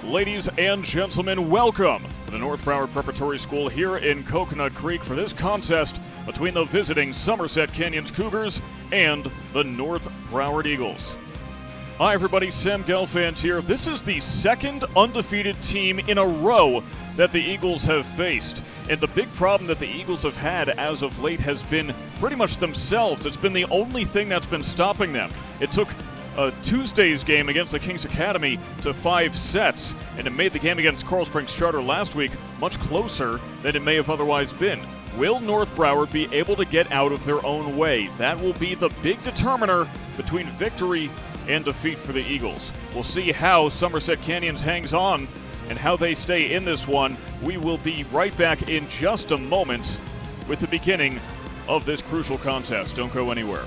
Ladies and gentlemen, welcome to the North Broward Preparatory School here in Coconut Creek for this contest between the visiting Somerset Canyons Cougars and the North Broward Eagles. Hi everybody, Sam Gelfand here. This is the second undefeated team in a row that the Eagles have faced. And the big problem that the Eagles have had as of late has been pretty much themselves. It's been the only thing that's been stopping them. It took Tuesday's game against the Kings Academy to 5 sets, and it made the game against Coral Springs Charter last week much closer than it may have otherwise been. Will North Broward be able to get out of their own way? That will be the big determiner between victory and defeat for the Eagles. We'll see how Somerset Canyons hangs on and how they stay in this one. We will be right back in just a moment with the beginning of this crucial contest. Don't go anywhere.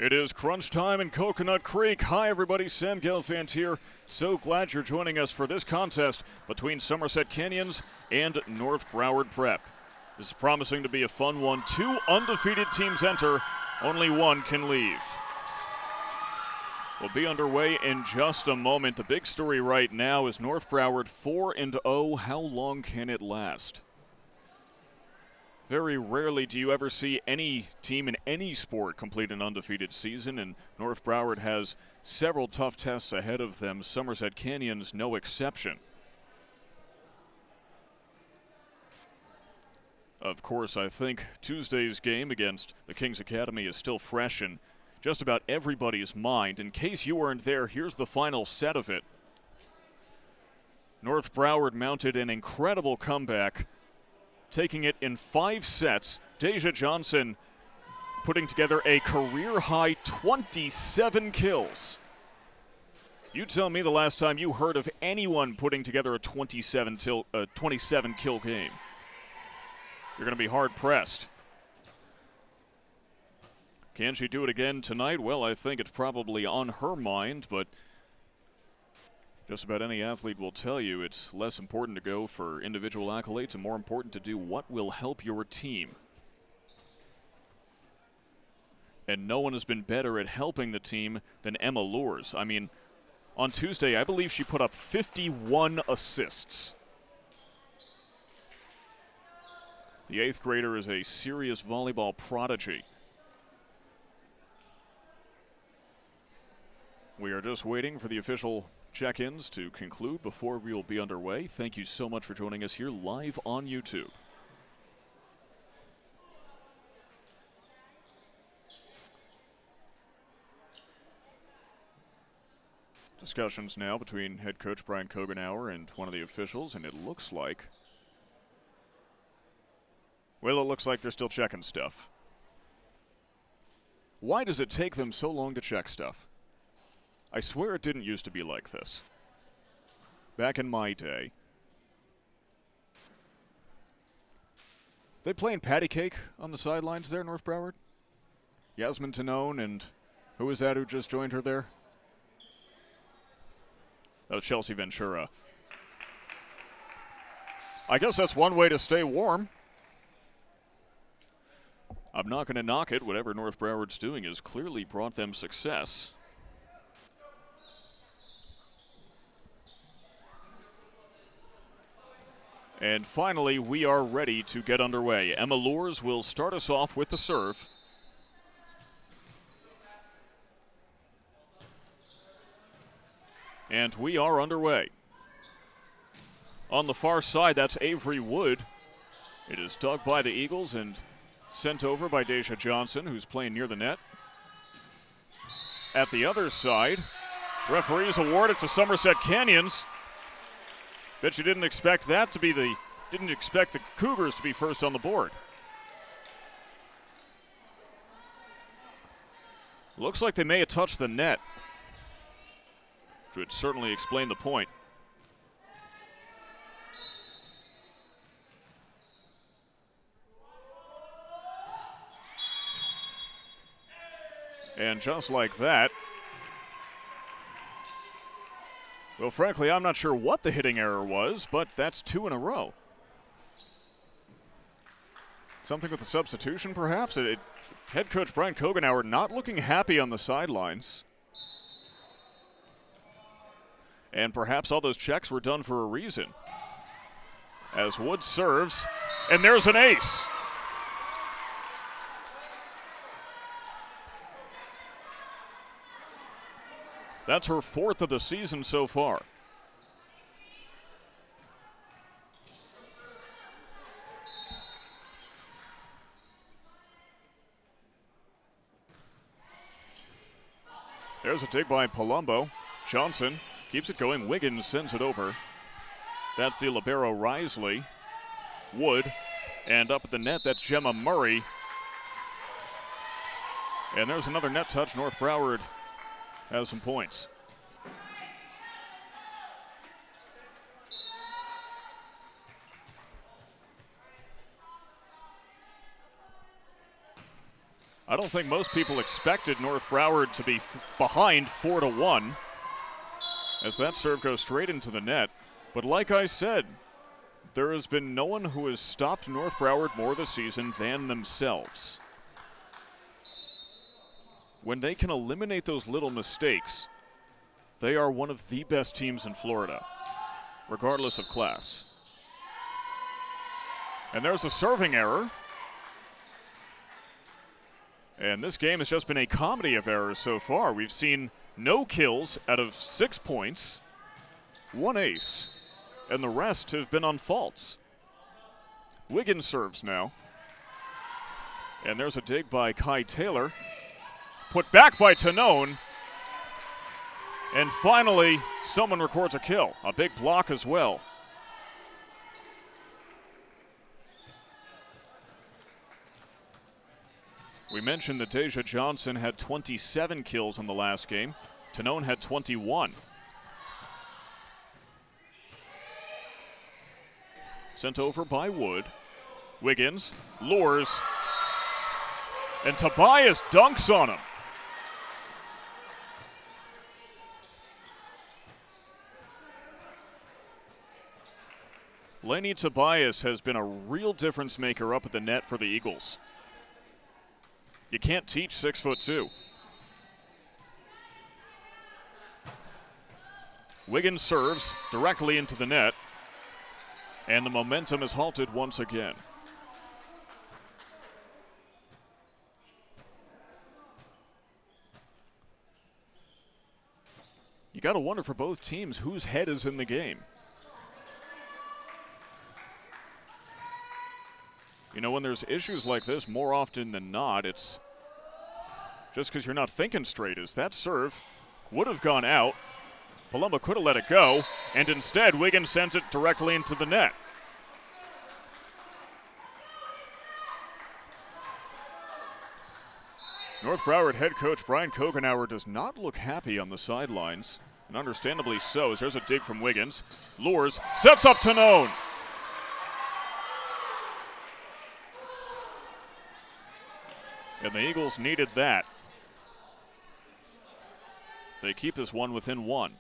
It is crunch time in Coconut Creek. Hi, everybody. Sam Gelfand here. So glad you're joining us for this contest between Somerset Canyons and North Broward Prep. This is promising to be a fun one. Two undefeated teams enter. Only one can leave. We'll be underway in just a moment. The big story right now is North Broward 4-0. How long can it last? Very rarely do you ever see any team in any sport complete an undefeated season, and North Broward has several tough tests ahead of them. Somerset Canyons, no exception. Of course, I think Tuesday's game against the Kings Academy is still fresh in just about everybody's mind. In case you weren't there, here's the final set of it. North Broward mounted an incredible comeback, taking it in 5 sets. Deja Johnson putting together a career-high 27 kills. You tell me the last time you heard of anyone putting together a 27 kill game. You're going to be hard-pressed. Can she do it again tonight? Well, I think it's probably on her mind, but just about any athlete will tell you it's less important to go for individual accolades and more important to do what will help your team. And no one has been better at helping the team than Emma Loers. I mean, on Tuesday, I believe she put up 51 assists. The 8th grader is a serious volleyball prodigy. We are just waiting for the official check-ins to conclude before we will be underway. Thank you so much for joining us here live on YouTube. Discussions now between head coach Brian Kogenauer and one of the officials, and it looks like, well, it looks like they're still checking stuff. Why does it take them so long to check stuff? I swear it didn't used to be like this. Back in my day. They playing patty cake on the sidelines there, North Broward? Yasmin Tanone and who is that who just joined her there? That was Chelsea Ventura. I guess that's one way to stay warm. I'm not going to knock it. Whatever North Broward's doing has clearly brought them success. And finally, we are ready to get underway. Emma Loers will start us off with the serve. And we are underway. On the far side, that's Avery Wood. It is dug by the Eagles and sent over by Deja Johnson, who's playing near the net. At the other side, referees award it to Somerset Canyons. Bet you didn't expect that to be didn't expect the Cougars to be first on the board. Looks like they may have touched the net, which would certainly explain the point. And just like that, well, frankly, I'm not sure what the hitting error was, but that's 2 in a row. Something with the substitution, perhaps? Head coach Brian Kogenauer not looking happy on the sidelines. And perhaps all those checks were done for a reason. As Wood serves, and there's an ace. That's her 4th of the season so far. There's a dig by Palumbo. Johnson keeps it going. Wiggins sends it over. That's the libero Risley. Wood. And up at the net, that's Gemma Murray. And there's another net touch. North Broward has some points. I don't think most people expected North Broward to be behind 4-1 as that serve goes straight into the net. But like I said, there has been no one who has stopped North Broward more this season than themselves. When they can eliminate those little mistakes, they are one of the best teams in Florida, regardless of class. And there's a serving error. And this game has just been a comedy of errors so far. We've seen no kills out of 6 points, 1 ace, and the rest have been on faults. Wiggins serves now. And there's a dig by Kai Taylor. Put back by Tanone. And finally, someone records a kill. A big block as well. We mentioned that Deja Johnson had 27 kills in the last game. Tanone had 21. Sent over by Wood. Wiggins lures. And Tobias dunks on him. Laney Tobias has been a real difference maker up at the net for the Eagles. You can't teach 6'2". Wiggins serves directly into the net, and the momentum is halted once again. You got to wonder for both teams whose head is in the game. You know, when there's issues like this, more often than not, it's just because you're not thinking straight. As that serve would have gone out, Palumbo could have let it go, and instead Wiggins sends it directly into the net. North Broward head coach Brian Kogenauer does not look happy on the sidelines, and understandably so, as there's a dig from Wiggins. Lures, sets up Tanone. And the Eagles needed that. They keep this one within 1.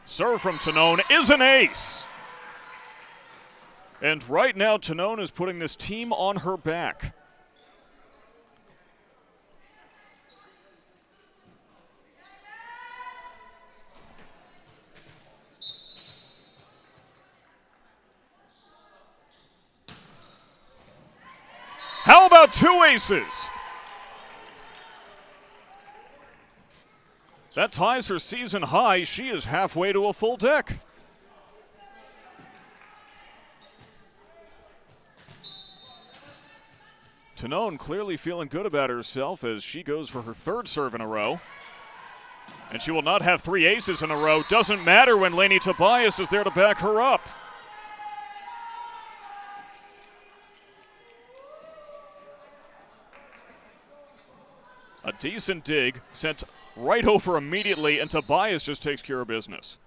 Serve from Tanone is an ace. And right now, Tanone is putting this team on her back. How about 2 aces? That ties her season high. She is halfway to a full deck. Tanone clearly feeling good about herself as she goes for her 3rd serve in a row. And she will not have 3 aces in a row. Doesn't matter when Laney Tobias is there to back her up. A decent dig, sent right over immediately, and Tobias just takes care of business.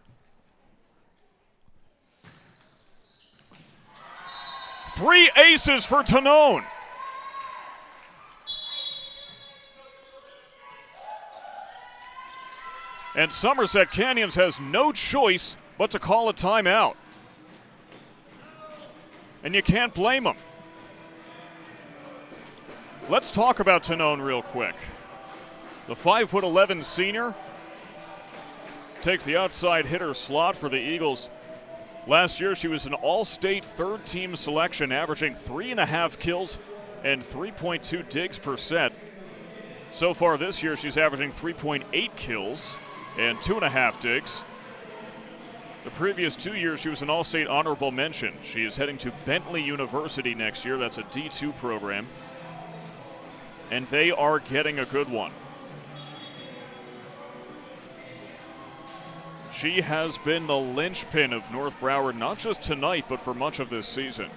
3 aces for Tanone. And Somerset Canyons has no choice but to call a timeout. And you can't blame them. Let's talk about Tanone real quick. The 5'11" senior takes the outside hitter slot for the Eagles. Last year, she was an all-state 3rd-team selection, averaging 3.5 kills and 3.2 digs per set. So far this year, she's averaging 3.8 kills and 2.5 digs. The previous 2 years, she was an all-state honorable mention. She is heading to Bentley University next year. That's a D2 program. And they are getting a good one. She has been the linchpin of North Broward, not just tonight, but for much of this season.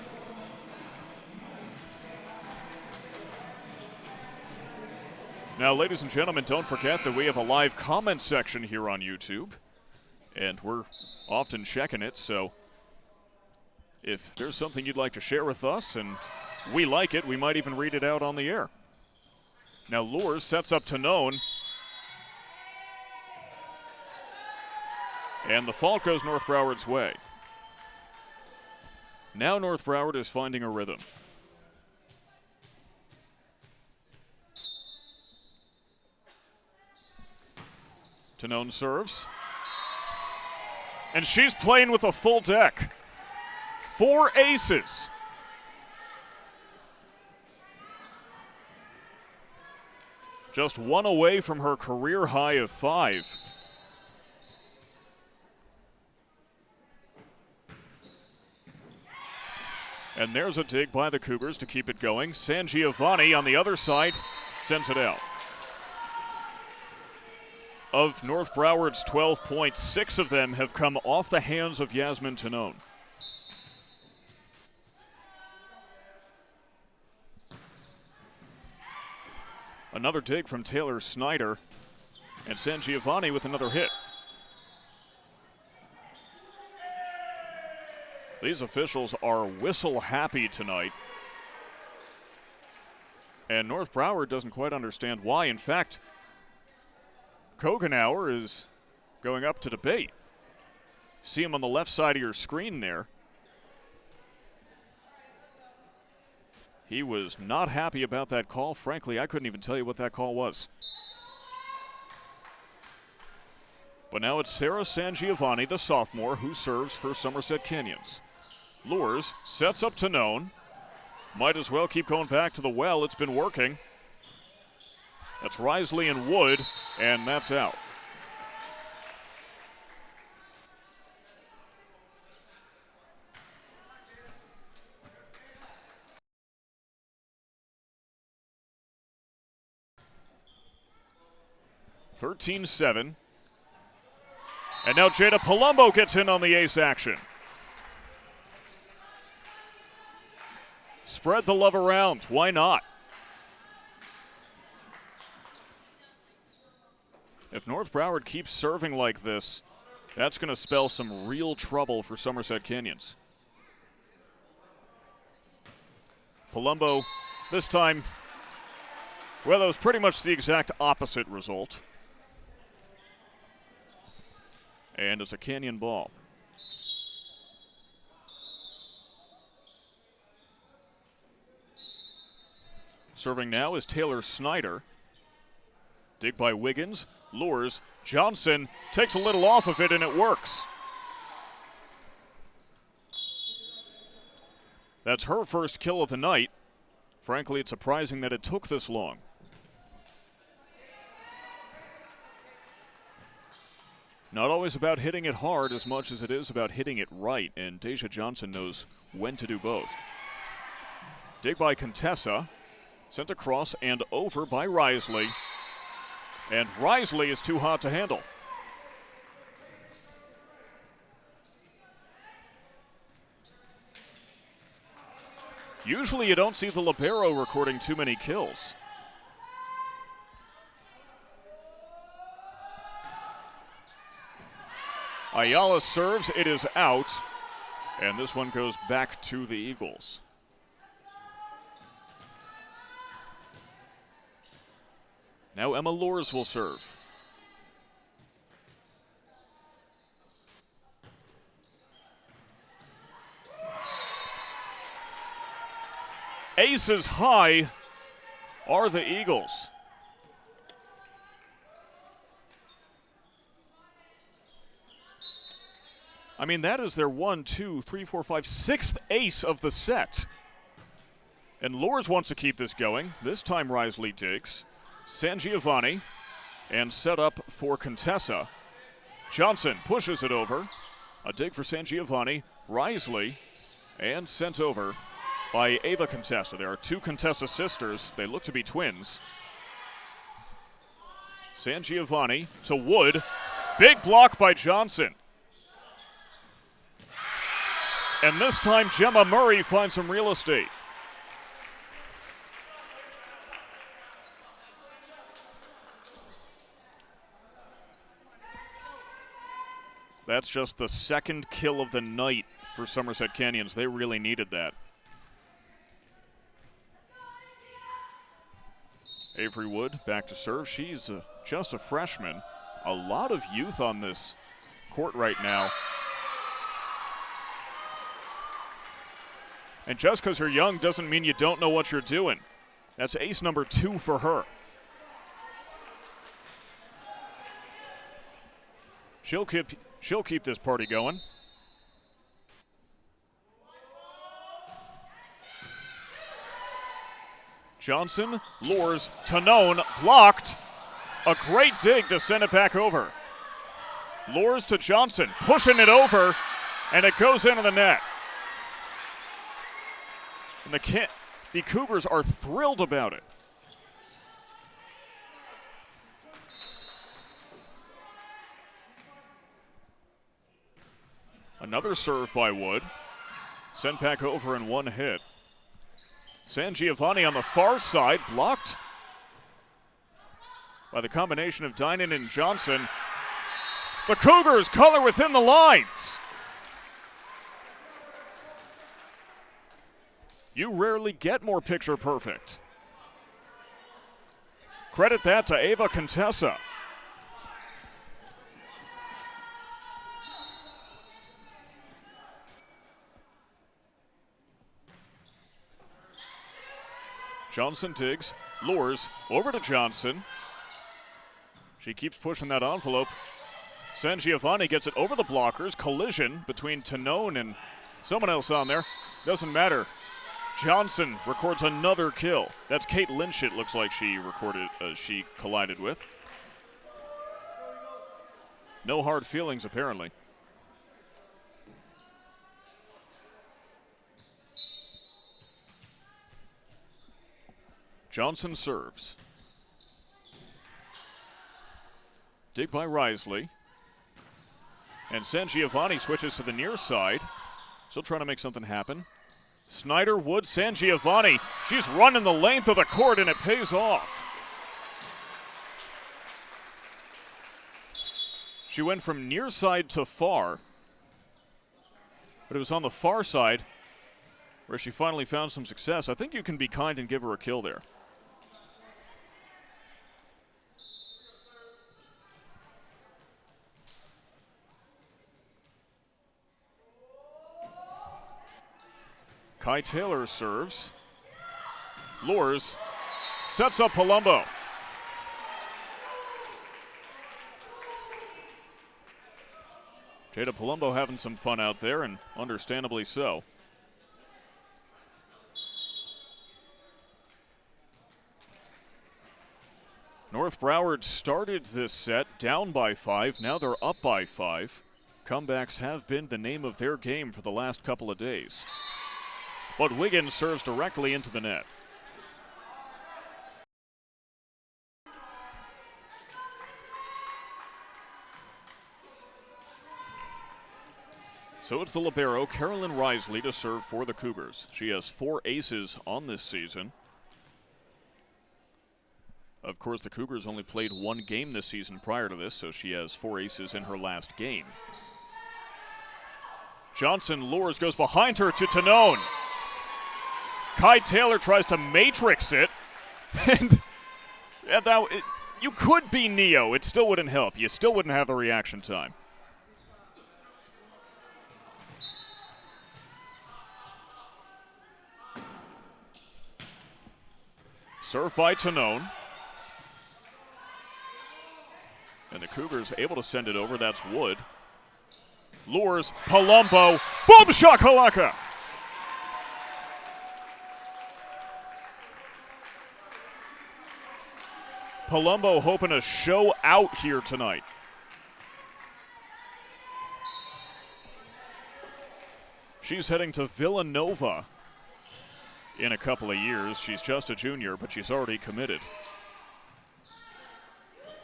Now, ladies and gentlemen, don't forget that we have a live comment section here on YouTube, and we're often checking it, so If there's something you'd like to share with us and we like it, we might even read it out on the air. Now Lures sets up to Known. And the fault goes North Broward's way. Now North Broward is finding a rhythm. Known serves. And she's playing with a full deck. 4 aces. Just one away from her career high of 5. And there's a dig by the Cougars to keep it going. Sangiovanni on the other side sends it out. Of North Broward's 12 points, 6 of them have come off the hands of Yasmin Tanon. Another dig from Taylor Snyder, and Sangiovanni with another hit. These officials are whistle happy tonight. And North Broward doesn't quite understand why. In fact, Kogenauer is going up to debate. See him on the left side of your screen there. He was not happy about that call. Frankly, I couldn't even tell you what that call was. But now it's Sarah Sangiovanni, the sophomore, who serves for Somerset Canyons. Lures, sets up to Known. Might as well keep going back to the well. It's been working. That's Risley and Wood, and that's out. (13-7). And now Jada Palumbo gets in on the ace action. Spread the love around. Why not? If North Broward keeps serving like this, that's going to spell some real trouble for Somerset Canyons. Palumbo, this time, well, that was pretty much the exact opposite result. And it's a Canyon ball. Serving now is Taylor Snyder. Dig by Wiggins, Lures. Johnson takes a little off of it and it works. That's her first kill of the night. Frankly, it's surprising that it took this long. Not always about hitting it hard as much as it is about hitting it right, and Deja Johnson knows when to do both. Dig by Contessa, sent across and over by Risley, and Risley is too hot to handle. Usually you don't see the libero recording too many kills. Ayala serves, it is out, and this one goes back to the Eagles. Now Emma Lures will serve. Aces high are the Eagles. I mean, that is their 1, 2, 3, 4, 5, 6th ace of the set. And Lures wants to keep this going. This time Risley digs. Sangiovanni, and set up for Contessa. Johnson pushes it over. A dig for Sangiovanni. Risley, and sent over by Ava Contessa. There are 2 Contessa sisters. They look to be twins. Sangiovanni to Wood. Big block by Johnson. And this time Gemma Murray finds some real estate. That's just the second kill of the night for Somerset Canyons. They really needed that. Avery Wood back to serve. She's just a freshman. A lot of youth on this court right now. And just because you're young doesn't mean you don't know what you're doing. That's ace number 2 for her. She'll keep this party going. Johnson lures Tanone, blocked. A great dig to send it back over. Lures to Johnson, pushing it over, and it goes into the net. And the Cougars are thrilled about it. Another serve by Wood. Sent back over in one hit. San Giovanni on the far side, blocked by the combination of Dinan and Johnson. The Cougars color within the lines. You rarely get more picture perfect. Credit that to Ava Contessa. Johnson digs, lures, over to Johnson. She keeps pushing that envelope. San Giovanni gets it over the blockers. Collision between Tanone and someone else on there. Doesn't matter. Johnson records another kill. That's Kate Lynch, it looks like she collided with. No hard feelings, apparently. Johnson serves. Dig by Risley. And San Giovanni switches to the near side. Still trying to make something happen. Snyder, Wood, San Giovanni. She's running the length of the court and it pays off. She went from near side to far. But it was on the far side where she finally found some success. I think you can be kind and give her a kill there. Kai Taylor serves, lures, sets up Palumbo. Jada Palumbo having some fun out there, and understandably so. North Broward started this set down by 5. Now they're up by 5. Comebacks have been the name of their game for the last couple of days. But Wiggins serves directly into the net. So it's the libero, Carolyn Risley, to serve for the Cougars. She has 4 aces on this season. Of course, the Cougars only played 1 game this season prior to this, so she has 4 aces in her last game. Johnson lures, goes behind her to Tanone. Kai Taylor tries to matrix it, and you could be Neo. It still wouldn't help. You still wouldn't have the reaction time. Serve by Tanone. And the Cougars able to send it over. That's Wood. Lures, Palumbo, boom shakalaka! Palumbo hoping to show out here tonight. She's heading to Villanova in a couple of years. She's just a junior, but she's already committed.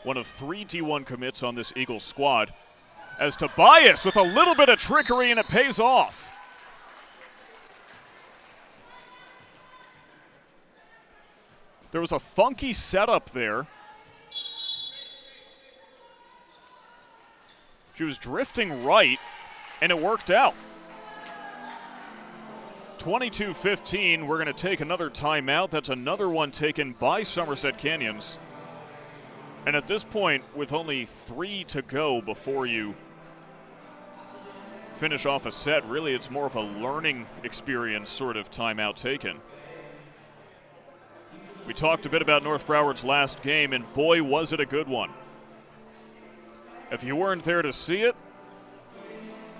One of 3 D1 commits on this Eagles squad. As Tobias with a little bit of trickery, and it pays off. There was a funky setup there. She was drifting right, and it worked out. 22-15, we're going to take another timeout. That's another one taken by Somerset Canyons. And at this point, with only 3 to go before you finish off a set, really it's more of a learning experience sort of timeout taken. We talked a bit about North Broward's last game, and boy, was it a good one. If you weren't there to see it,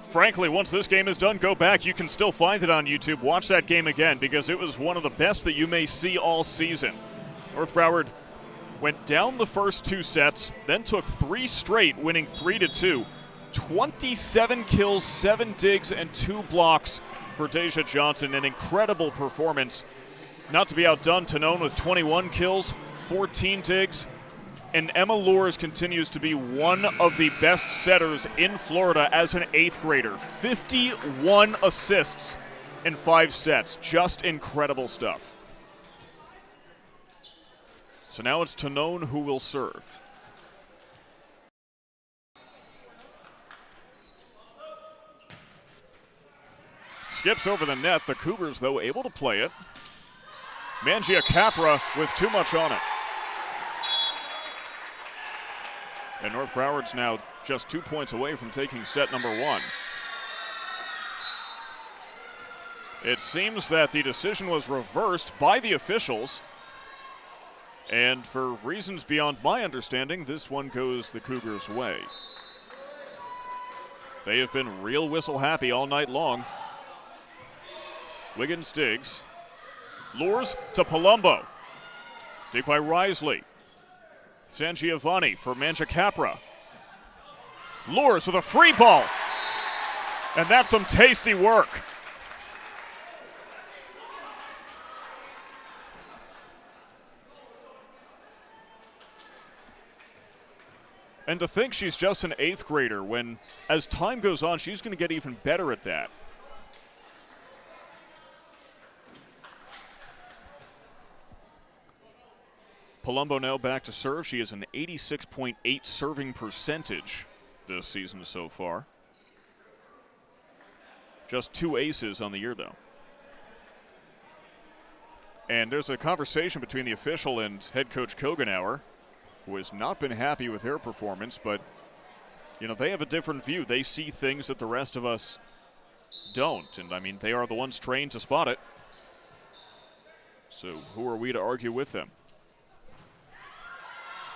frankly, once this game is done, go back. You can still find it on YouTube. Watch that game again because it was one of the best that you may see all season. North Broward went down the first 2 sets, then took 3 straight, winning 3-2. 27 kills, 7 digs, and 2 blocks for Deja Johnson. An incredible performance. Not to be outdone, Tanone with 21 kills, 14 digs. And Emma Lours continues to be one of the best setters in Florida as an 8th grader. 51 assists in 5 sets. Just incredible stuff. So now it's Tanone who will serve. Skips over the net. The Cougars, though, able to play it. Mangia Capra with too much on it. And North Broward's now just 2 points away from taking set number 1. It seems that the decision was reversed by the officials. And for reasons beyond my understanding, this one goes the Cougars' way. They have been real whistle happy all night long. Wiggins digs. Lours to Palumbo. Dig by Risley. San Giovanni for Mangia Capra. Lours with a free ball. And that's some tasty work. And to think she's just an 8th grader when, as time goes on, she's going to get even better at that. Palumbo now back to serve. She has an 86.8 serving percentage this season so far. Just 2 aces on the year, though. And there's a conversation between the official and head coach Kogenauer, who has not been happy with her performance, but, you know, they have a different view. They see things that the rest of us don't. And, I mean, they are the ones trained to spot it. So who are we to argue with them?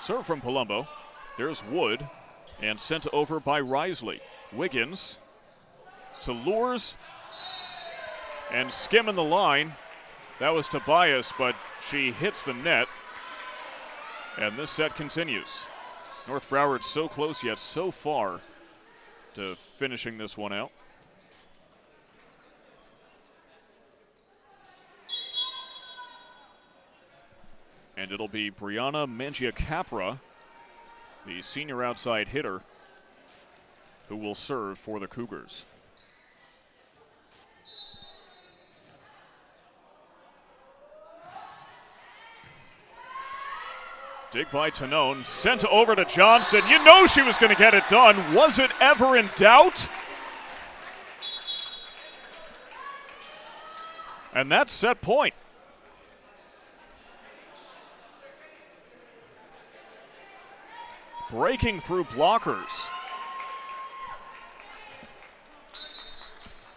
Serve from Palumbo. There's Wood, and sent over by Risley. Wiggins to Lours, and skimming the line. That was Tobias, but she hits the net. And this set continues. North Broward so close yet so far to finishing this one out. And it'll be Brianna Mangia Capra, the senior outside hitter, who will serve for the Cougars. Dig by Tanone, sent over to Johnson. You know she was going to get it done. Was it ever in doubt? And that's set point. Breaking through blockers.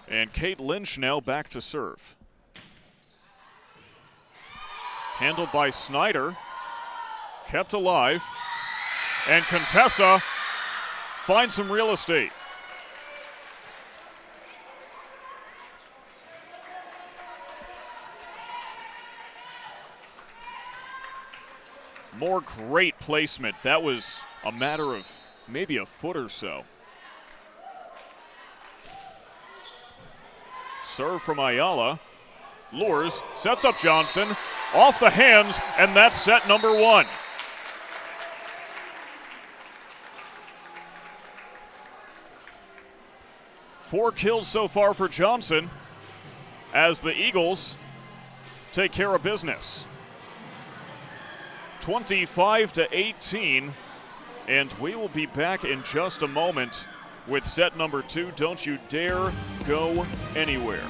And Kate Lynch now back to serve. Handled by Snyder. Kept alive. And Contessa finds some real estate. More great placement. That was a matter of maybe a foot or so. Serve from Ayala. Lours, sets up Johnson. Off the hands, and that's set number 1. Four kills so far for Johnson as the Eagles take care of business. 25-18, and we will be back in just a moment with set number 2. Don't you dare go anywhere.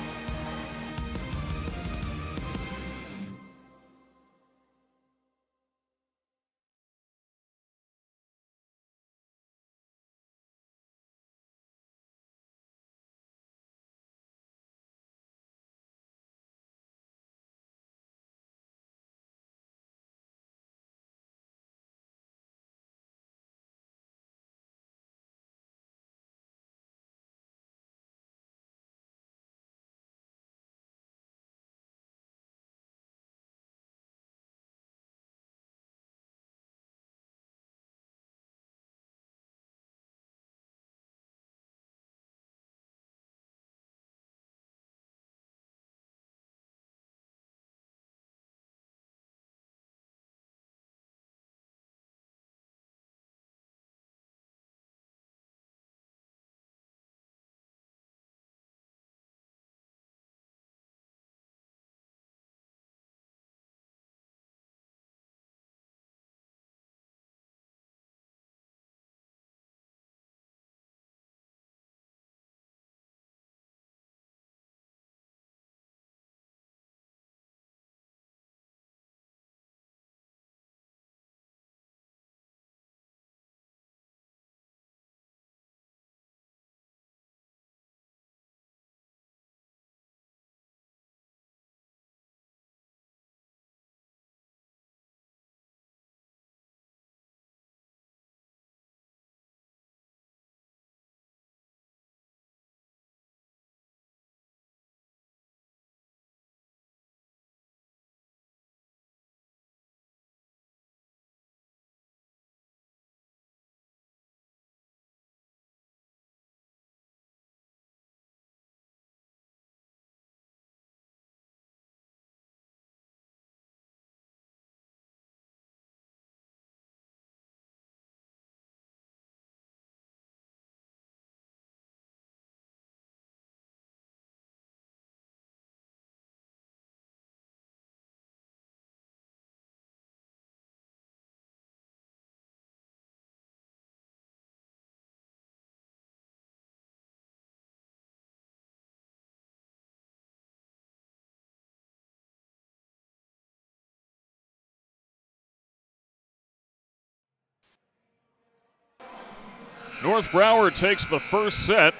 North Broward takes the first set,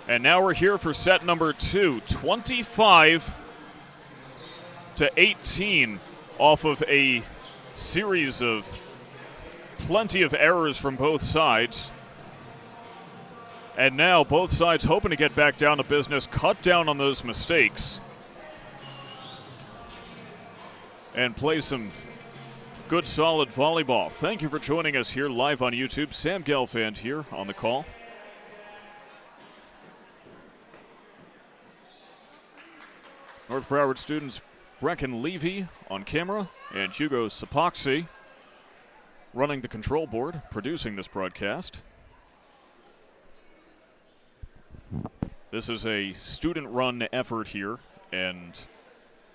and now we're here for set number 2. 25-18 off of a series of plenty of errors from both sides. And now both sides hoping to get back down to business, cut down on those mistakes, and play some good, solid volleyball. Thank you for joining us here live on YouTube. Sam Gelfand here on the call. North Broward students Brecken Levy on camera and Hugo Sapoxy running the control board, producing this broadcast. This is a student-run effort here, and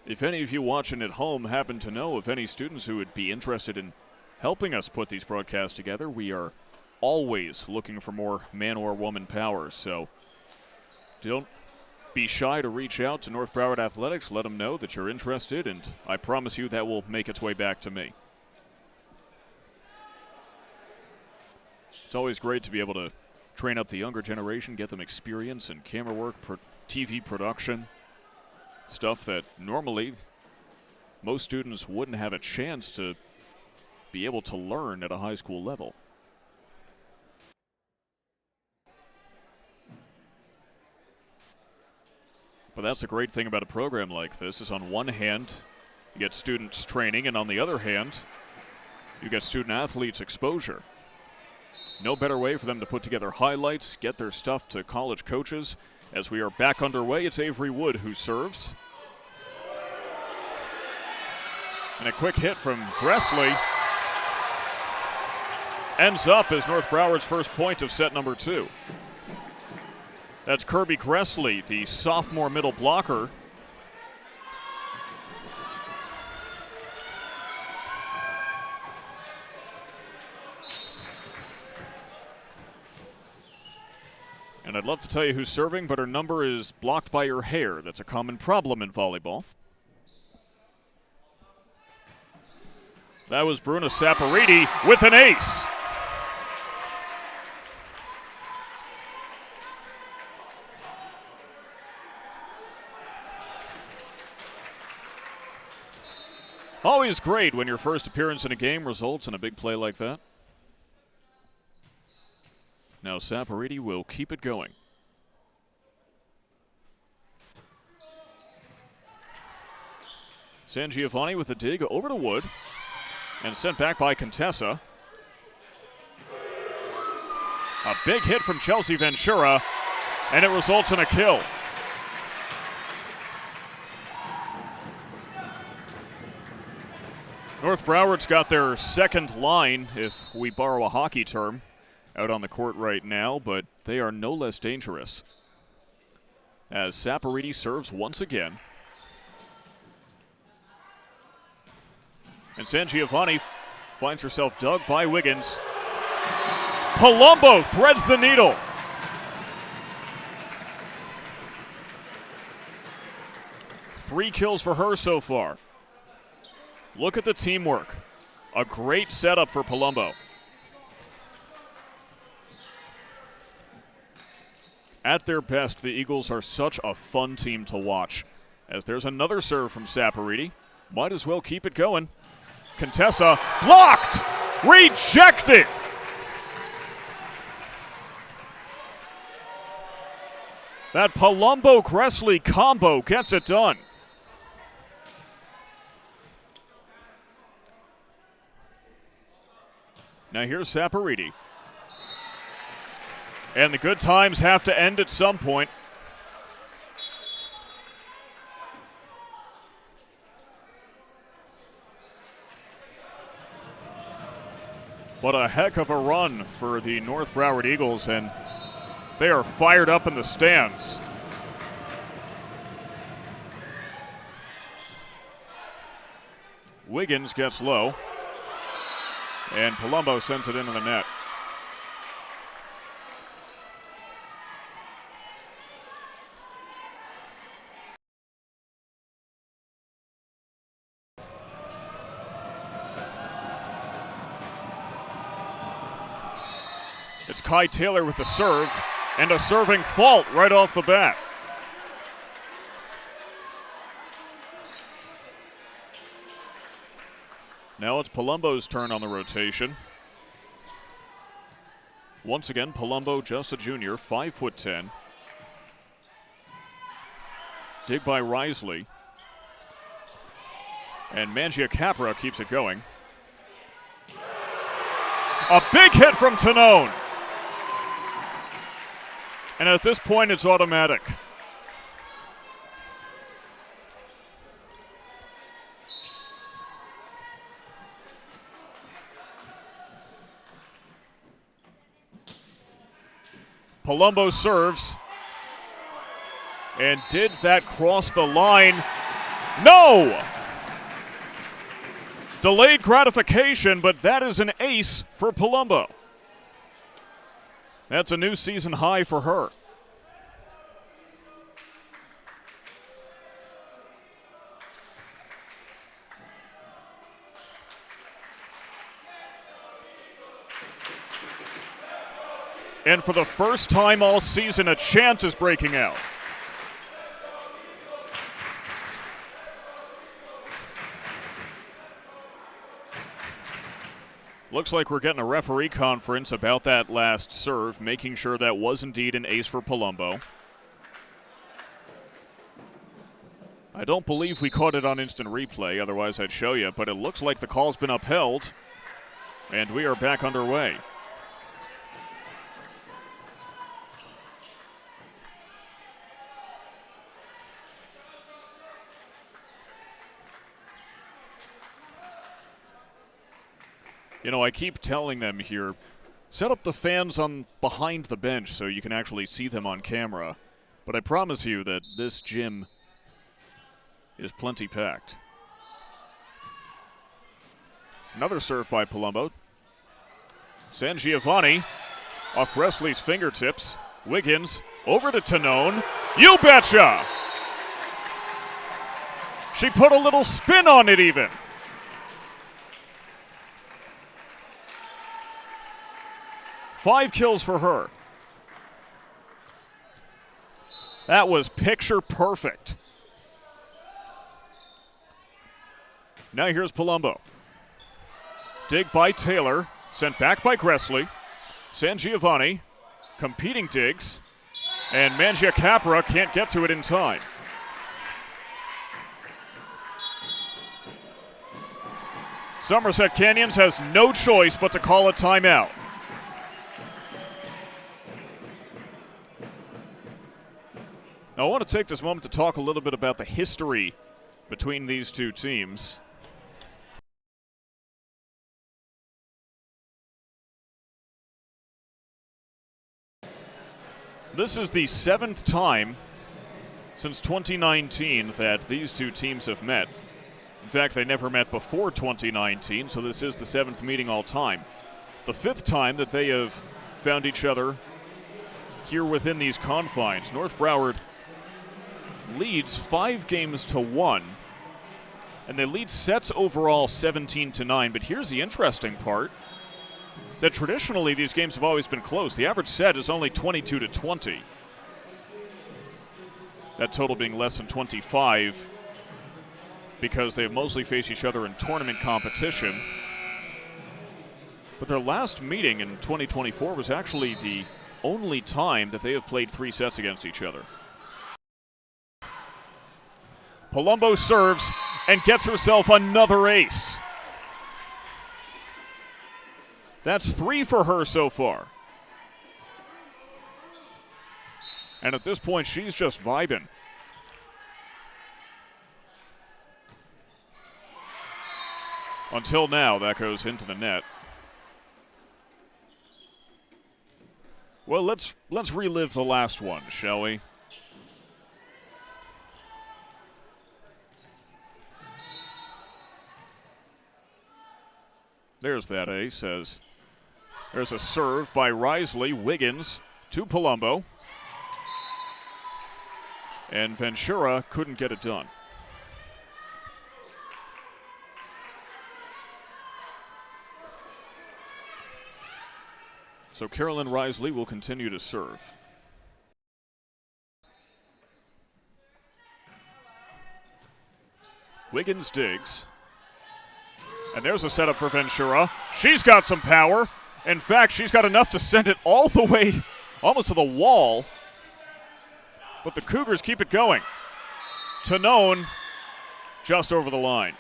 if any of you watching at home happen to know of any students who would be interested in helping us put these broadcasts together, we are always looking for more man or woman power. So don't be shy to reach out to North Broward Athletics. Let them know that you're interested, and I promise you that will make its way back to me. It's always great to be able to train up the younger generation, get them experience in camera work, TV production, stuff that normally most students wouldn't have a chance to be able to learn at a high school level. But that's a great thing about a program like this, is on one hand, you get students training, and on the other hand, you get student athletes exposure. No better way for them to put together highlights, get their stuff to college coaches. As we are back underway, it's Avery Wood who serves. And a quick hit from Gressley ends up as North Broward's first point of set number 2. That's Kirby Gressley, the sophomore middle blocker. And I'd love to tell you who's serving, but her number is blocked by her hair. That's a common problem in volleyball. That was Bruna Saporiti with an ace. Always great when your first appearance in a game results in a big play like that. Now Saporiti will keep it going. San Giovanni with a dig over to Wood and sent back by Contessa. A big hit from Chelsea Ventura, and it results in a kill. North Broward's got their second line, if we borrow a hockey term, out on the court right now, but they are no less dangerous. As Saporiti serves once again. And San Giovanni finds herself dug by Wiggins. Palumbo threads the needle. Three kills for her so far. Look at the teamwork. A great setup for Palumbo. At their best, the Eagles are such a fun team to watch. As there's another serve from Saporiti. Might as well keep it going. Contessa blocked! Rejected! That Palumbo-Gressley combo gets it done. Now here's Saporiti. And the good times have to end at some point. What a heck of a run for the North Broward Eagles, and they are fired up in the stands. Wiggins gets low, and Palumbo sends it into the net. It's Kai Taylor with the serve, and a serving fault right off the bat. Now it's Palumbo's turn on the rotation. Once again, Palumbo, just a junior, 5'10". Dig by Risley. And Mangiacapra keeps it going. A big hit from Tonone. And at this point, it's automatic. Palumbo serves. And did that cross the line? No! Delayed gratification, but that is an ace for Palumbo. That's a new season high for her. And for the first time all season, a chant is breaking out. Looks like we're getting a referee conference about that last serve, making sure that was indeed an ace for Palumbo. I don't believe we caught it on instant replay, otherwise I'd show you, but it looks like the call's been upheld, and we are back underway. You know, I keep telling them here, set up the fans on behind the bench so you can actually see them on camera. But I promise you that this gym is plenty packed. Another serve by Palumbo. Sangiovanni off Gresley's fingertips. Wiggins over to Tonone. You betcha! She put a little spin on it even. Five kills for her. That was picture perfect. Now here's Palumbo. Dig by Taylor, sent back by Gresley. Sangiovanni, competing digs, and Mangiacapra can't get to it in time. Somerset Canyons has no choice but to call a timeout. Now, I want to take this moment to talk a little bit about the history between these two teams. This is the 7th time since 2019 that these two teams have met. In fact, they never met before 2019, so this is the 7th meeting all time. The 5th time that they have found each other here within these confines. North Broward leads 5-1, and they lead sets overall 17-9. But here's the interesting part, that traditionally these games have always been close. The average set is only 22-20. That total being less than 25 because they have mostly faced each other in tournament competition. But their last meeting in 2024 was actually the only time that they have played 3 sets against each other. Palumbo serves and gets herself another ace. That's 3 for her so far. And at this point, she's just vibing. Until now, that goes into the net. Well, let's relive the last one, shall we? There's that ace. There's a serve by Risley. Wiggins to Palumbo. And Ventura couldn't get it done. So Carolyn Risley will continue to serve. Wiggins digs. And there's a setup for Ventura. She's got some power. In fact, she's got enough to send it all the way almost to the wall. But the Cougars keep it going. Tanone just over the line.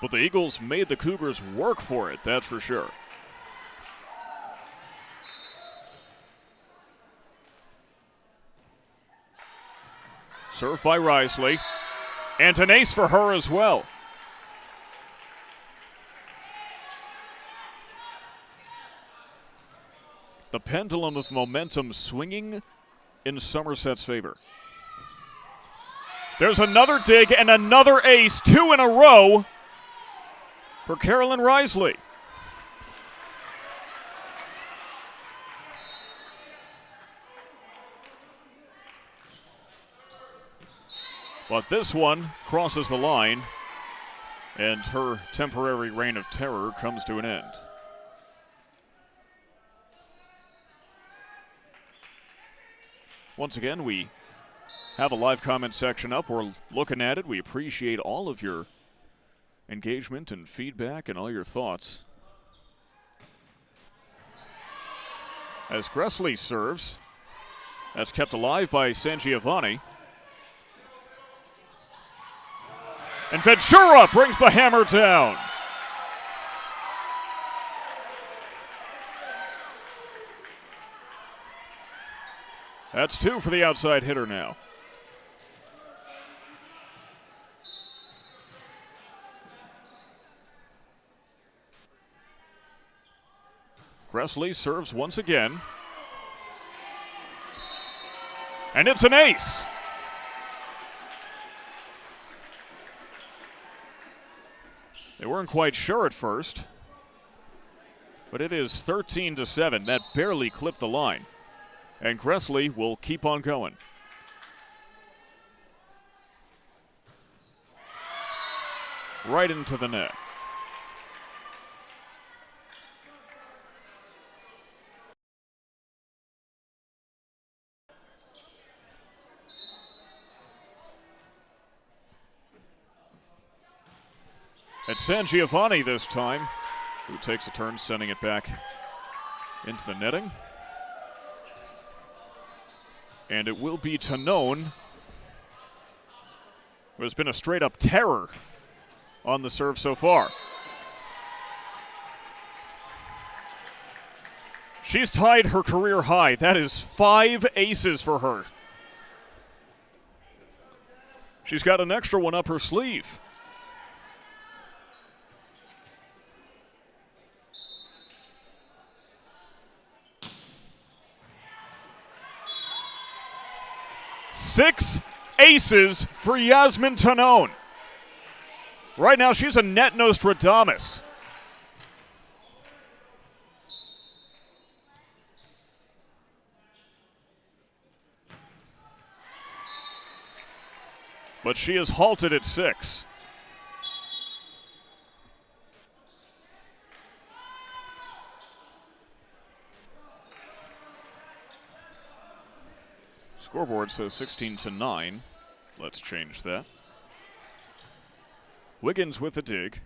But the Eagles made the Cougars work for it, that's for sure. Served by Risley. And an ace for her as well. The pendulum of momentum swinging in Somerset's favor. There's another dig and another ace, 2 in a row for Carolyn Risley. But this one crosses the line, and her temporary reign of terror comes to an end. Once again, we have a live comment section up. We're looking at it. We appreciate all of your engagement and feedback and all your thoughts. As Gressley serves, that's kept alive by Sangiovanni. And Ventura brings the hammer down. That's 2 for the outside hitter now. Gressley serves once again. And it's an ace. They weren't quite sure at first, but it is 13-7. That barely clipped the line. And Gressley will keep on going. Right into the net. It's Sangiovanni this time, who takes a turn sending it back into the netting. And it will be Tanone, who has been a straight-up terror on the serve so far. She's tied her career high. That is 5 aces for her. She's got an extra one up her sleeve. Six aces for Yasmin Tanone. Right now, she's a net Nostradamus. But she is halted at 6. Scoreboard says 16-9. Let's change that. Wiggins with the dig.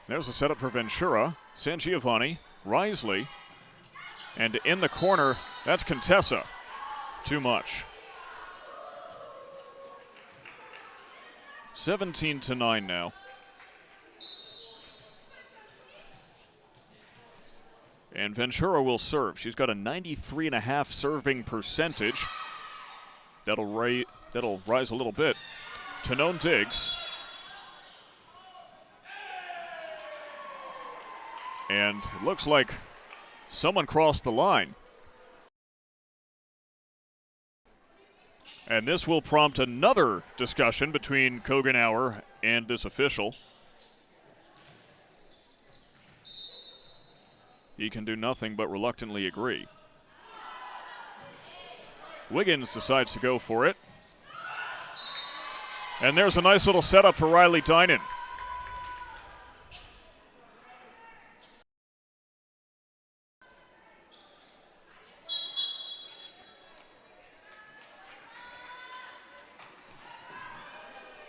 There's a setup for Ventura, Sangiovanni, Risley, and in the corner, that's Contessa. Too much. 17-9 now. And Ventura will serve. She's got a 93.5 serving percentage. That'll rise a little bit. Tanone digs. And it looks like someone crossed the line. And this will prompt another discussion between Kogenauer and this official. He can do nothing but reluctantly agree. Wiggins decides to go for it. And there's a nice little setup for Riley Dinan.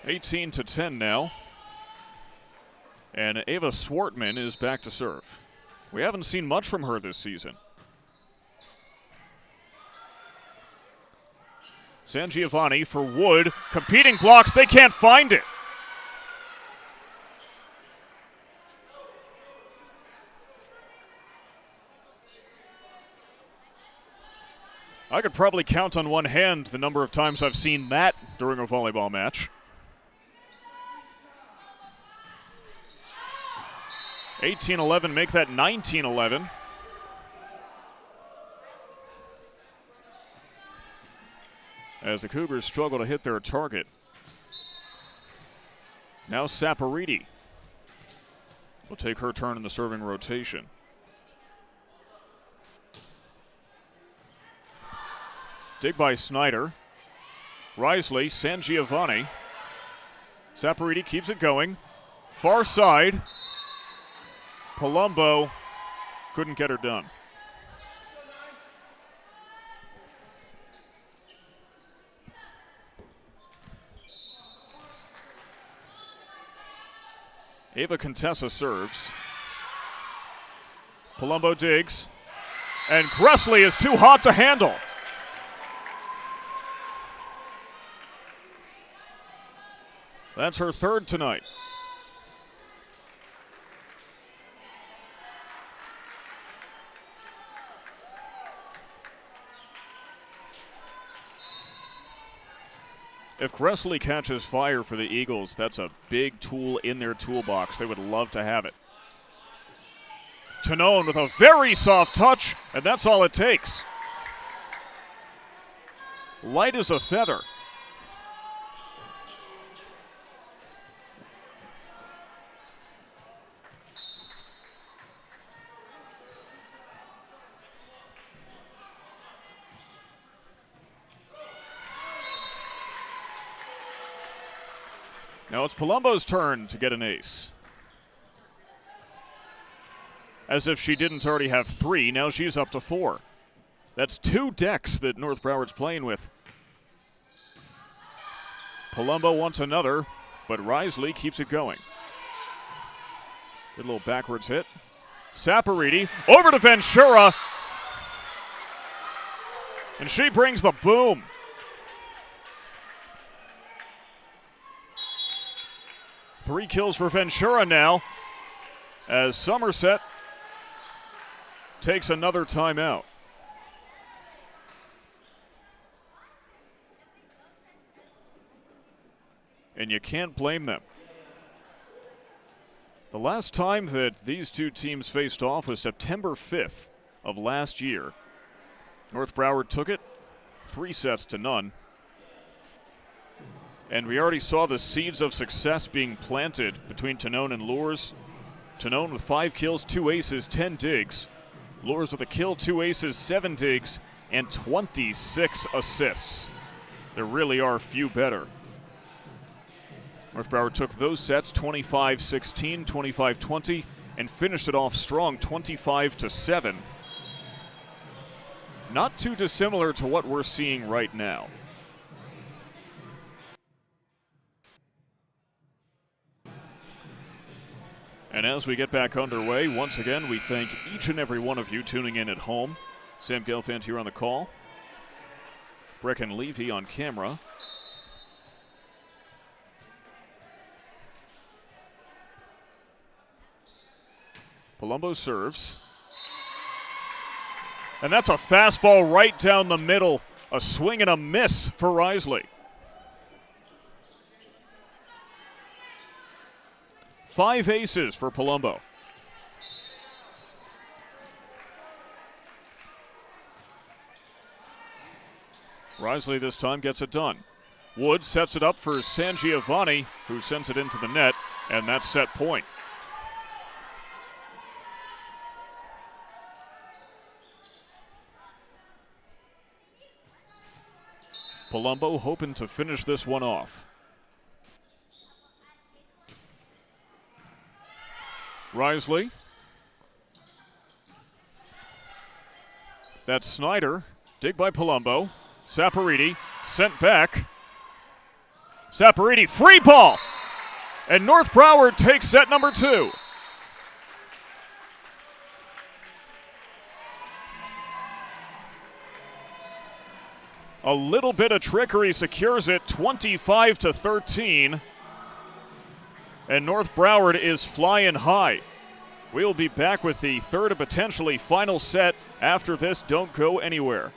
18-10 now. And Ava Swartman is back to serve. We haven't seen much from her this season. Sangiovanni for Wood. Competing blocks, they can't find it. I could probably count on one hand the number of times I've seen that during a volleyball match. 18-11, make that 19-11. As the Cougars struggle to hit their target. Now Saporiti will take her turn in the serving rotation. Dig by Snyder. Risley, Sangiovanni. Saporiti keeps it going. Far side. Palumbo couldn't get her done. Ava Contessa serves. Palumbo digs. And Gressley is too hot to handle. That's her third tonight. If Gressley catches fire for the Eagles, that's a big tool in their toolbox. They would love to have it. Tanone with a very soft touch, and that's all it takes. Light as a feather. Now it's Palumbo's turn to get an ace. As if she didn't already have 3, now she's up to 4. That's 2 decks that North Broward's playing with. Palumbo wants another, but Risley keeps it going. Good little backwards hit. Saporiti over to Ventura. And she brings the boom. Three kills for Ventura now as Somerset takes another timeout. And you can't blame them. The last time that these two teams faced off was September 5th of last year. North Broward took it 3-0. And we already saw the seeds of success being planted between Tanone and Lours. Tanone with 5 kills, 2 aces, 10 digs. Lours with a kill, 2 aces, 7 digs, and 26 assists. There really are few better. North Broward took those sets 25-16, 25-20, and finished it off strong 25-7. Not too dissimilar to what we're seeing right now. And as we get back underway, once again, we thank each and every one of you tuning in at home. Sam Gelfand here on the call. Brecken Levy on camera. Palumbo serves. And that's a fastball right down the middle. A swing and a miss for Risley. 5 aces for Palumbo. Risley this time gets it done. Wood sets it up for Sangiovanni, who sends it into the net, and that's set point. Palumbo hoping to finish this one off. Risley. That's Snyder. Dig by Palumbo. Saporiti sent back. Saporiti, free ball. And North Broward takes set number 2. A little bit of trickery secures it, 25-13. And North Broward is flying high. We'll be back with the third and potentially final set after this. Don't go anywhere.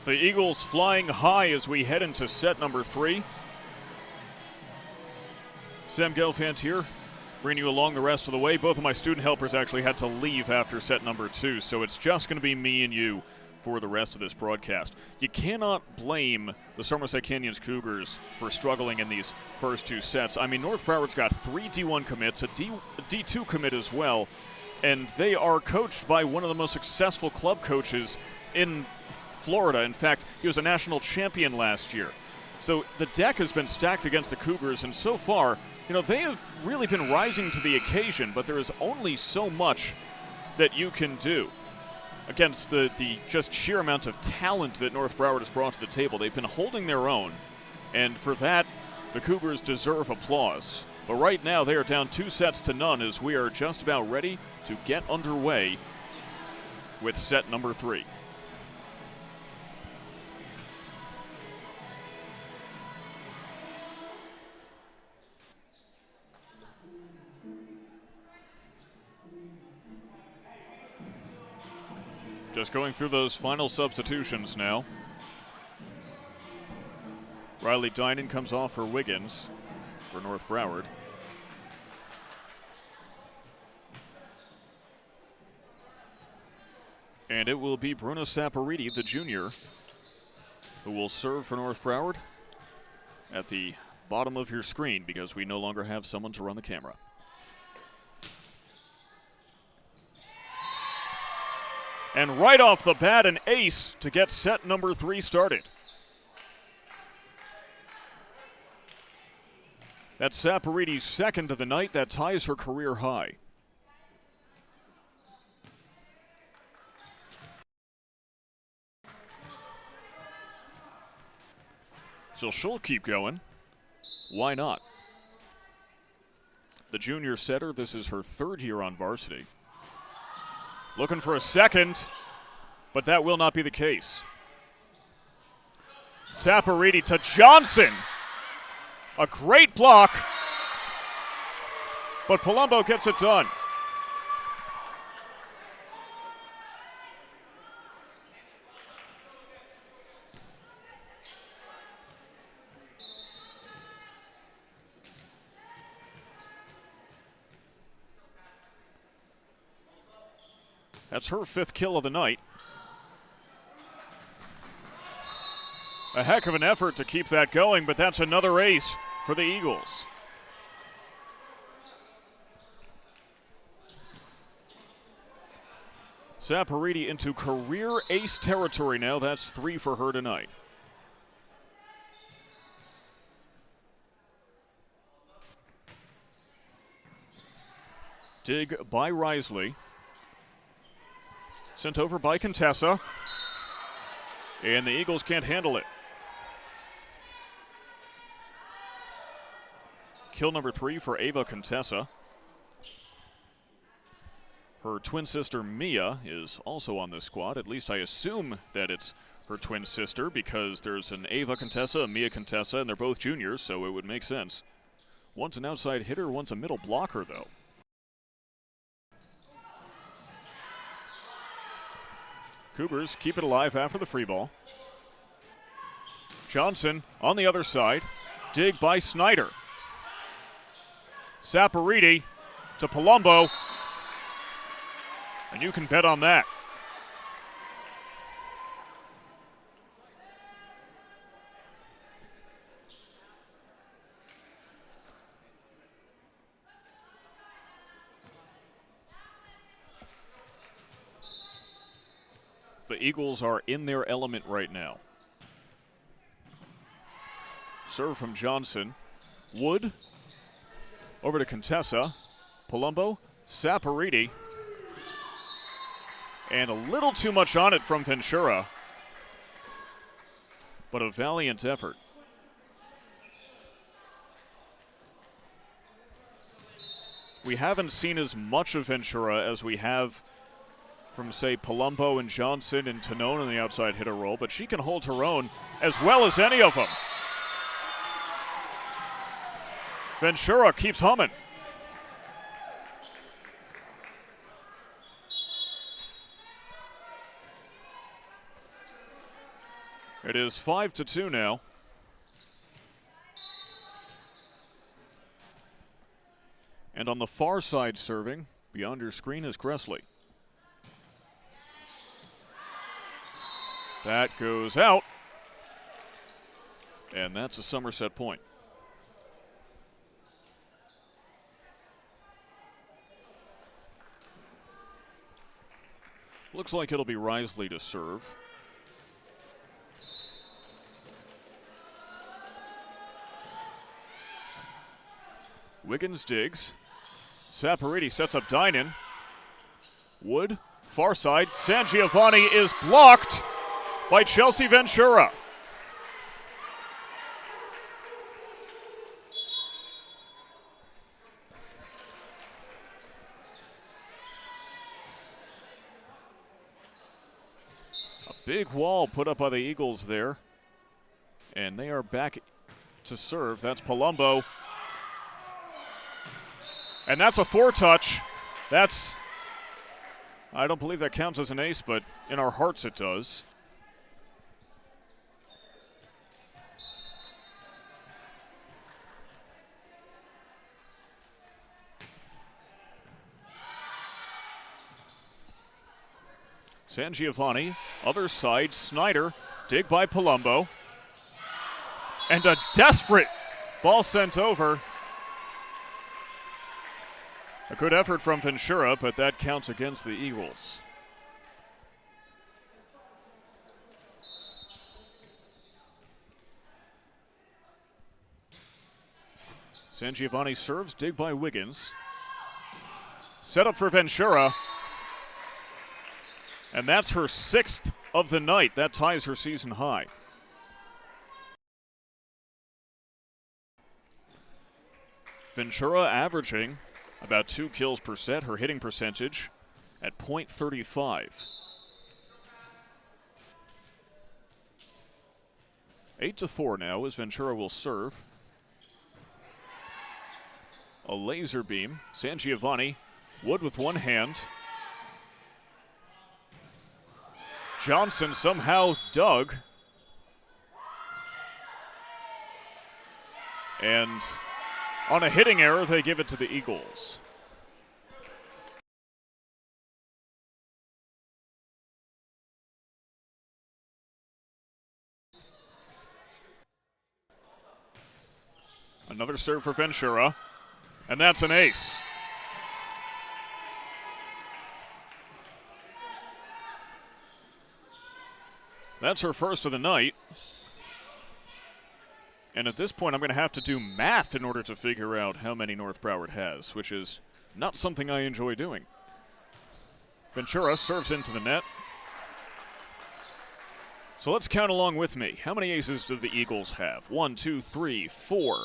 The Eagles flying high as we head into set number 3. Sam Gelfand here, bringing you along the rest of the way. Both of my student helpers actually had to leave after set number 2, so it's just going to be me and you for the rest of this broadcast. You cannot blame the Somerset Canyons Cougars for struggling in these first 2 sets. I mean, North Broward's got 3 D1 commits, a D2 commit as well, and they are coached by one of the most successful club coaches in Florida. In fact, he was a national champion last year. So the deck has been stacked against the Cougars, and so far, they have really been rising to the occasion, but there is only so much that you can do against the just sheer amount of talent that North Broward has brought to the table. They've been holding their own, and for that, the Cougars deserve applause. But right now, they are down 2-0 as we are just about ready to get underway with set number 3. Just going through those final substitutions now. Riley Dinan comes off for Wiggins for North Broward. And it will be Bruno Saporiti, the junior, who will serve for North Broward at the bottom of your screen because we no longer have someone to run the camera. And right off the bat, an ace to get set number 3 started. That's Saporiti's second of the night. That ties her career high. So she'll keep going. Why not? The junior setter, this is her 3rd year on varsity. Looking for a second, but that will not be the case. Saporiti to Johnson. A great block, but Palumbo gets it done. That's her 5th kill of the night. A heck of an effort to keep that going, but that's another ace for the Eagles. Saporiti into career ace territory now. That's 3 for her tonight. Dig by Risley. Sent over by Contessa. And the Eagles can't handle it. Kill number 3 for Ava Contessa. Her twin sister Mia is also on this squad. At least I assume that it's her twin sister because there's an Ava Contessa, a Mia Contessa, and they're both juniors, so it would make sense. One's an outside hitter, one's a middle blocker, though. Cougars keep it alive after the free ball. Johnson on the other side. Dig by Snyder. Saporiti to Palumbo. And you can bet on that. The Eagles are in their element right now. Serve from Johnson. Wood over to Contessa. Palumbo, Saporiti. And a little too much on it from Ventura. But a valiant effort. We haven't seen as much of Ventura as we have from, say, Palumbo and Johnson and Tonone in the outside hitter role, but she can hold her own as well as any of them. Ventura keeps humming. It is 5-2 now. And on the far side serving, beyond your screen, is Gressley. That goes out. And that's a Somerset point. Looks like it'll be Risley to serve. Wiggins digs. Saporiti sets up Dynan. Wood, far side. San Giovanni is blocked by Chelsea Ventura. A big wall put up by the Eagles there. And they are back to serve. That's Palumbo. And that's a 4-touch. I don't believe that counts as an ace, but in our hearts it does. San Giovanni, other side, Snyder, dig by Palumbo. And a desperate ball sent over. A good effort from Ventura, but that counts against the Eagles. San Giovanni serves, dig by Wiggins. Set up for Ventura. And that's her 6th of the night. That ties her season high. Ventura averaging about 2 kills per set, her hitting percentage at .35. 8-4 now as Ventura will serve. A laser beam. San Giovanni, Wood with one hand. Johnson somehow dug. And on a hitting error, they give it to the Eagles. Another serve for Ventura, and that's an ace. That's her first of the night. And at this point, I'm going to have to do math in order to figure out how many North Broward has, which is not something I enjoy doing. Ventura serves into the net. So let's count along with me. How many aces do the Eagles have? 1, 2, 3, 4,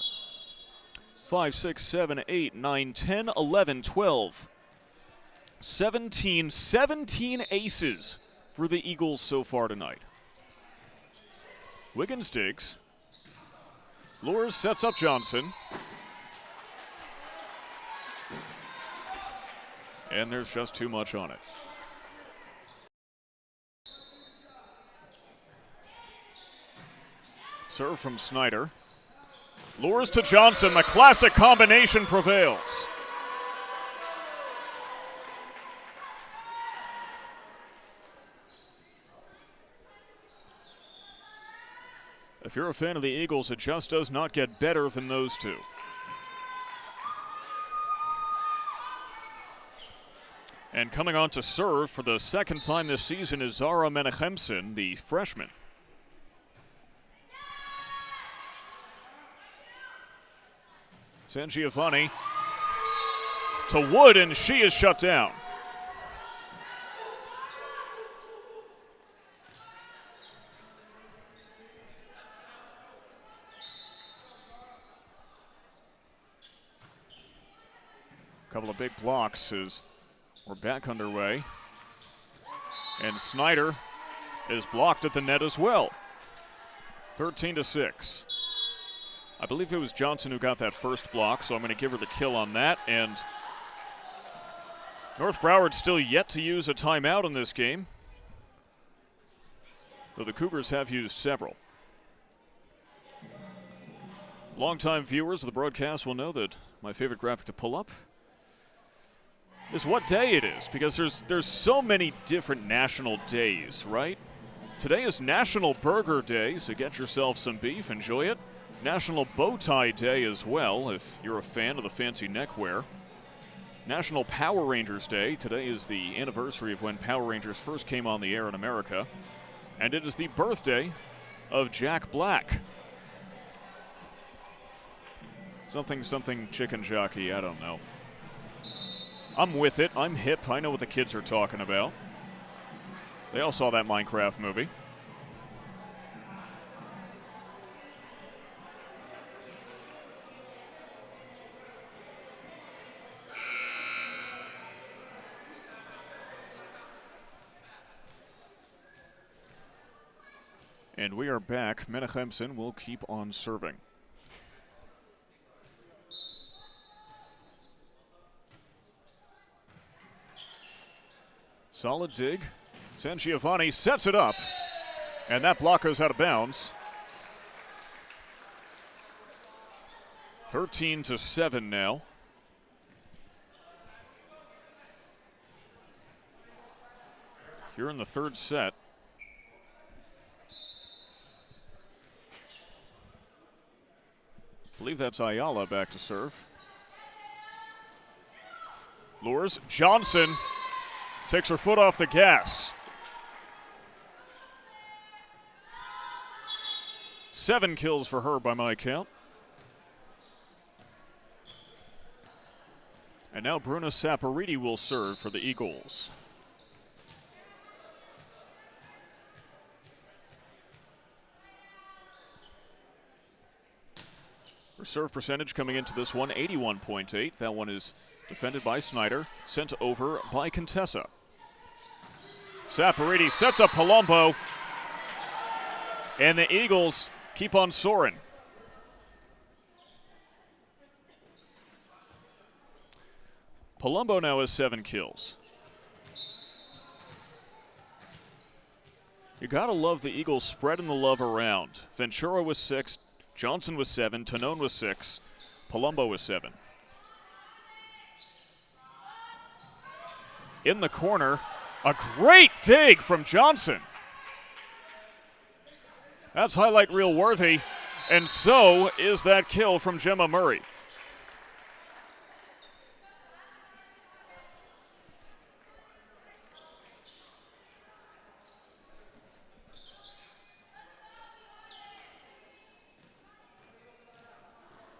5, 6, 7, 8, 9, 10, 11, 12, 17 aces for the Eagles so far tonight. Wiggins digs. Lures sets up Johnson. And there's just too much on it. Serve from Snyder. Lures to Johnson. The classic combination prevails. If you're a fan of the Eagles, it just does not get better than those two. And coming on to serve for the second time this season is Zara Menachemson, the freshman. San Giovanni to Wood, and she is shut down. Couple of big blocks as we're back underway. And Snyder is blocked at the net as well. 13-6. I believe it was Johnson who got that first block, so I'm going to give her the kill on that. And North Broward still yet to use a timeout in this game, though the Cougars have used several. Longtime viewers of the broadcast will know that my favorite graphic to pull up is what day it is, because there's so many different national days, right? Today is National Burger Day, so get yourself some beef, enjoy it. National Bow Tie Day as well, if you're a fan of the fancy neckwear. National Power Rangers Day. Today is the anniversary of when Power Rangers first came on the air in America. And it is the birthday of Jack Black. Something chicken jockey, I don't know. I'm with it. I'm hip. I know what the kids are talking about. They all saw that Minecraft movie. And we are back. Menachemson will keep on serving. Solid dig. San Giovanni sets it up. And that block goes out of bounds. 13-7 now. Here in the third set. I believe that's Ayala back to serve. Lures. Johnson takes her foot off the gas. 7 kills for her by my count. And now Bruna Saporiti will serve for the Eagles. Her serve percentage coming into this one, 81.8. That one is defended by Snyder, sent over by Contessa. Saporiti sets up Palumbo, and the Eagles keep on soaring. Palumbo now has 7 kills. You gotta love the Eagles spreading the love around. Ventura was 6, Johnson was 7, Tonone was 6, Palumbo was 7. In the corner, a great dig from Johnson. That's highlight reel worthy. And so is that kill from Gemma Murray.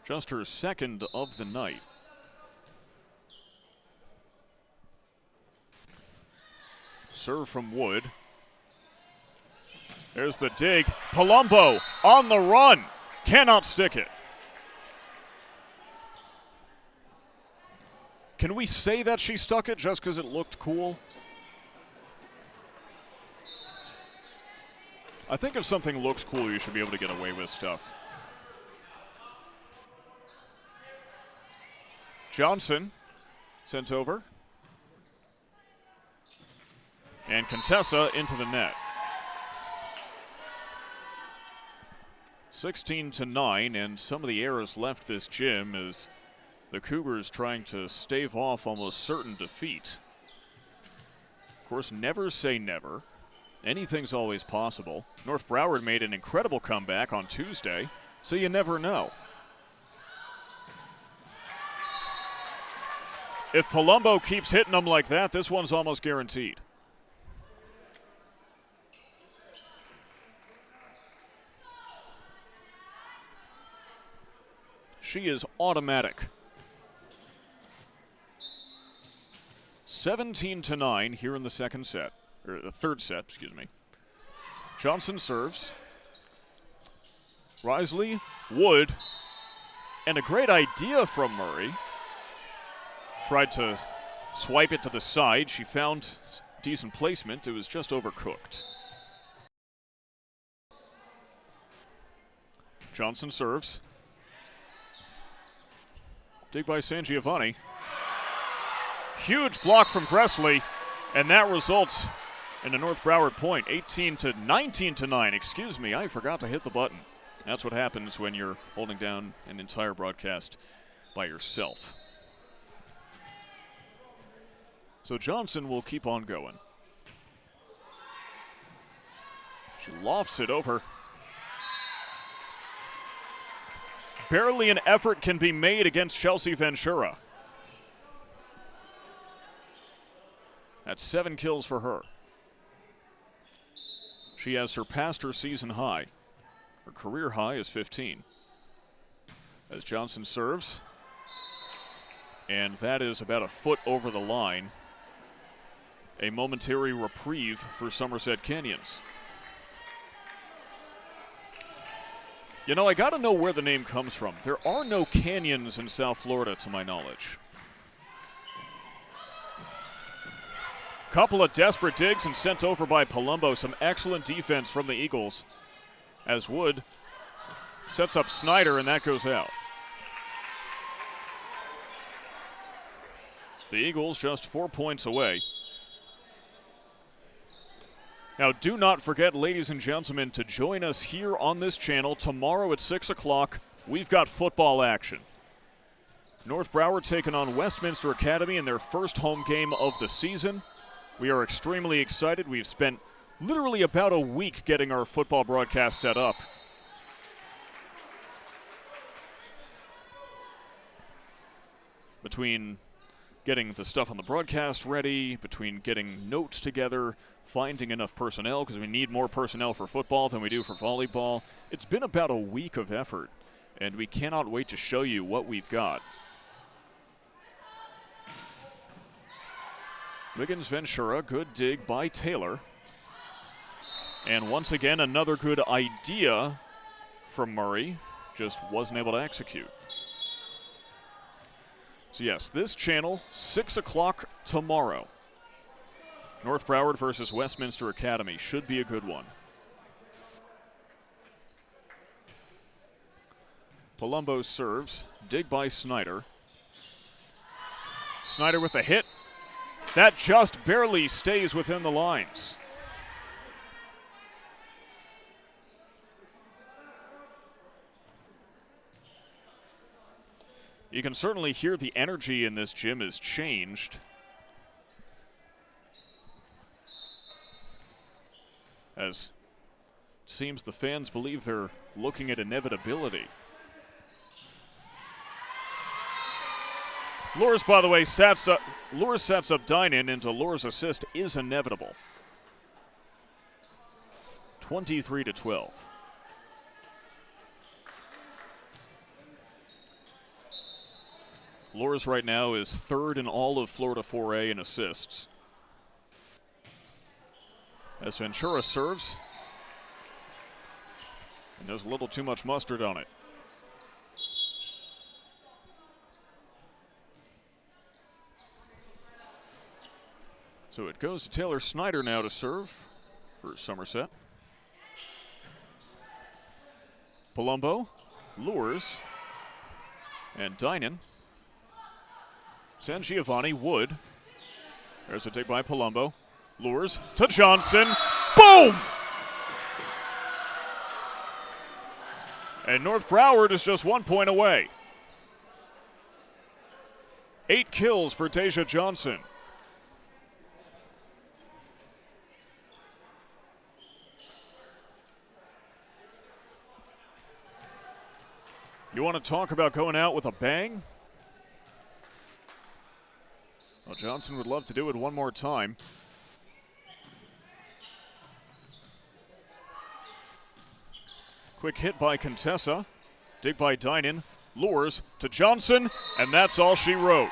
Just her second of the night. Serve from Wood. There's the dig. Palumbo on the run. Cannot stick it. Can we say that she stuck it just because it looked cool? I think if something looks cool, you should be able to get away with stuff. Johnson sent over. And Contessa into the net. 16-9, and some of the errors left this gym as the Cougars trying to stave off almost certain defeat. Of course, never say never. Anything's always possible. North Broward made an incredible comeback on Tuesday, so you never know. If Palumbo keeps hitting them like that, this one's almost guaranteed. She is automatic. 17-9 here in the second set, or the third set, excuse me. Johnson serves. Risley, Wood, and a great idea from Murray. Tried to swipe it to the side. She found decent placement. It was just overcooked. Johnson serves. Dig by San Giovanni. Huge block from Gressley, and that results in a North Broward point. 19-9, excuse me. I forgot to hit the button. That's what happens when you're holding down an entire broadcast by yourself. So Johnson will keep on going. She lofts it over. Barely an effort can be made against Chelsea Ventura. That's 7 kills for her. She has surpassed her season high. Her career high is 15. As Johnson serves. And that is about a foot over the line. A momentary reprieve for Somerset Canyons. You know, I gotta know where the name comes from. There are no canyons in South Florida, to my knowledge. Couple of desperate digs and sent over by Palumbo. Some excellent defense from the Eagles. As Wood sets up Snyder, and that goes out. The Eagles just 4 points away. Now, do not forget, ladies and gentlemen, to join us here on this channel tomorrow at 6 o'clock. We've got football action. North Broward taking on Westminster Academy in their first home game of the season. We are extremely excited. We've spent literally about a week getting our football broadcast set up. Between getting the stuff on the broadcast ready, between getting notes together, finding enough personnel, because we need more personnel for football than we do for volleyball. It's been about a week of effort, and we cannot wait to show you what we've got. Wiggins Ventura, good dig by Taylor. And once again, another good idea from Murray, just wasn't able to execute. So yes, this channel, 6 o'clock tomorrow. North Broward versus Westminster Academy. Should be a good one. Palumbo serves. Dig by Snyder. Snyder with the hit. That just barely stays within the lines. You can certainly hear the energy in this gym has changed. As seems the fans believe they're looking at inevitability. Lures, by the way, sets up Dynan into Lure's assist is inevitable. 23-12. Lure's right now is third in all of Florida 4A in assists. As Ventura serves, and there's a little too much mustard on it. So it goes to Taylor Snyder now to serve for Somerset. Palumbo, Lures, and Dynan. San Giovanni, Wood. There's a dig by Palumbo. Lures to Johnson. Boom! And North Broward is just 1 point away. 8 kills for Tasia Johnson. You want to talk about going out with a bang? Well, Johnson would love to do it one more time. Quick hit by Contessa. Dig by Dynan. Lures to Johnson, and that's all she wrote.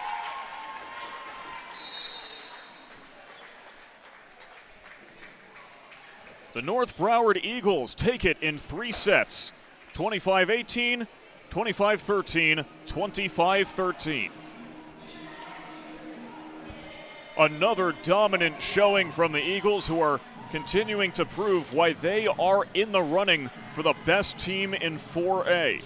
The North Broward Eagles take it in 3 sets. 25-18, 25-13, 25-13. Another dominant showing from the Eagles, who are continuing to prove why they are in the running for the best team in 4A.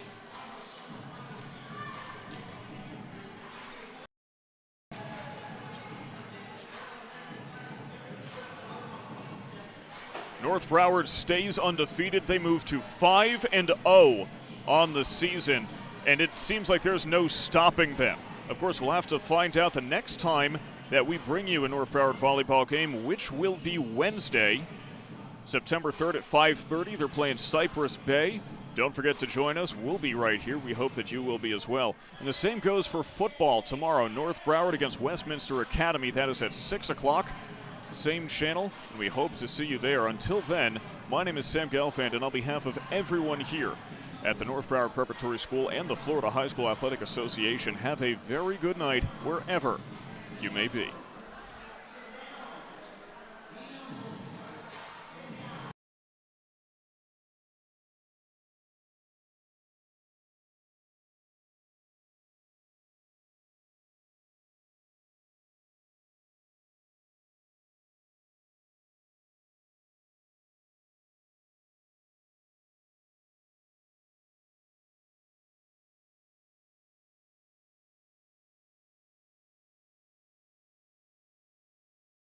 North Broward stays undefeated. They move to 5-0 on the season, and it seems like there's no stopping them. Of course, we'll have to find out the next time that we bring you a North Broward volleyball game, which will be Wednesday, September 3rd at 5:30. They're playing Cypress Bay. Don't forget to join us. We'll be right here. We hope that you will be as well. And the same goes for football tomorrow. North Broward against Westminster Academy. That is at 6 o'clock. Same channel, and we hope to see you there. Until then, my name is Sam Gelfand, and on behalf of everyone here at the North Broward Preparatory School and the Florida High School Athletic Association, have a very good night wherever you may be.